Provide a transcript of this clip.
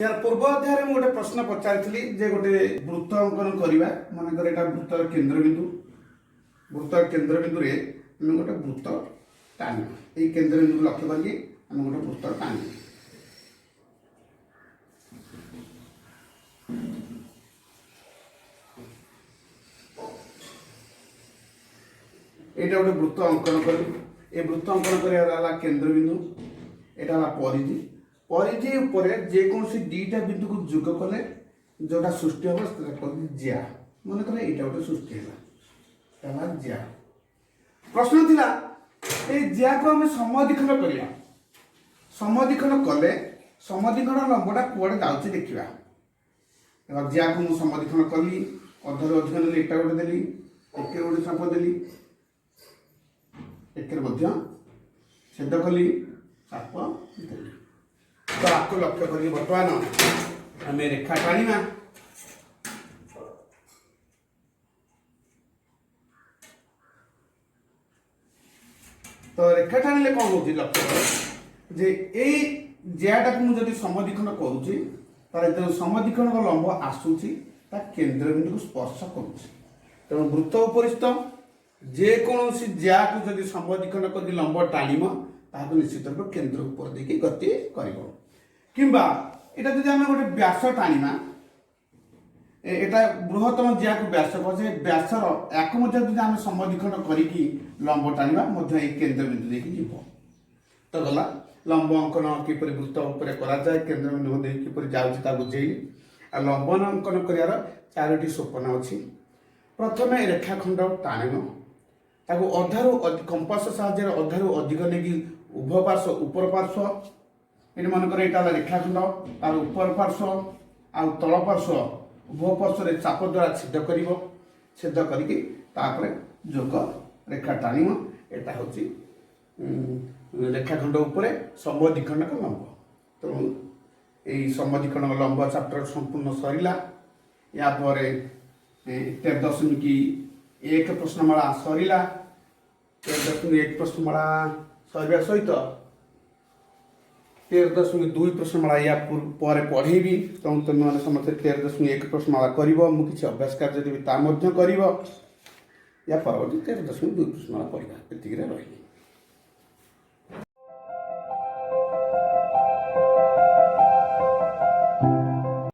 यार पूर्व अध्याय में गोटे प्रश्न पचारि जे गोटे वृत्त अंकन करवा मनकर यहाँ वृत्तर केन्द्रबिंदु वृत्तर केन्द्रबिंदु आम गोटे वृत्त टाण ये केन्द्रबिंदु लक्ष्य करके आम गोटे वृत्त टाण यहाँ गोटे वृत्त अंकन कर वृत्त अंकन कर केन्द्रबिंदु यहाँ परिधि परिधि उपर जेकोसी दुईटा बिंदु को जोग कले जोटा सृष्टि हम कहते ज्या मन कर यहाँ गोटे सृष्टि है ज्या प्रश्न थिला ए ज्या को आम समद्विखंड करवा समद्विखंड कले समद्विखंड लंबटा कुआड़े जाऊँच देखा ज्या को मुझे समद्विखंड कली अधर अधिक नेली एटा गोटे देली एक गोटे चाप देली एक छेद कली चाप देली तो आपको लक्ष्य करी बर्तमान आम रेखा टाणीमा तो रेखा टाणिले कौन हो लक्ष्य कर जे यही ज्याटा मुझे समद्विखंड करुच्ची जो समद्विखंड लंब आसूची केन्द्रबिंदु को स्पर्श करुच्ची तेणु वृत्त उपरिस्थ जेकोसी ज्या को जब समद्विखंड कर लंब टाणीम ताकू निश्चित रूप केन्द्र उपर देखिए गति कर किंबा एटा जदि आम गोटे व्यास टाणीमा एटा बृहत्तम ज्या को व्यास कहे व्यासर याक जब आम समद्विखंड करी लंब टाणीमा केन्द्रबिंदु देखिए जीव तो गला लंब अंकन किपर वृत्त उपर कराए केन्द्रबिंदु किपर जाऊँगी बुझेली आ लंब अंकन कर चारोटी सोपान अच्छी प्रथम रेखाखंड टाणीम ताको अधारू कंपास साहाय्य अधारू अधिक नहीं उभय पार्श्व उपर पार्श्व ये मनकर यहाँ रेखाखंड तार उपर पार्श्व आ तल पार्श्व उभय पार्श्व चाप द्वारा छेद कर छेद करके जोग रेखा टाणीम यहाँ हूँ रेखाखंड उपर समद्विखंड लंब तेणु यही समद्विखंड लंब चैप्टर संपूर्ण सरला यापर 13.1 प्रश्नमाला सरला 13.1 प्रश्नमाला सरवा सहित 13.2 प्रश्नमाला या पर पढ़ेबी तो तुम मैंने समस्त 13.1 प्रश्नमाला कर मुझे अभ्यास कार्य कर या परवर्ती 13.2 प्रश्नमाला पढ़ा ये रही।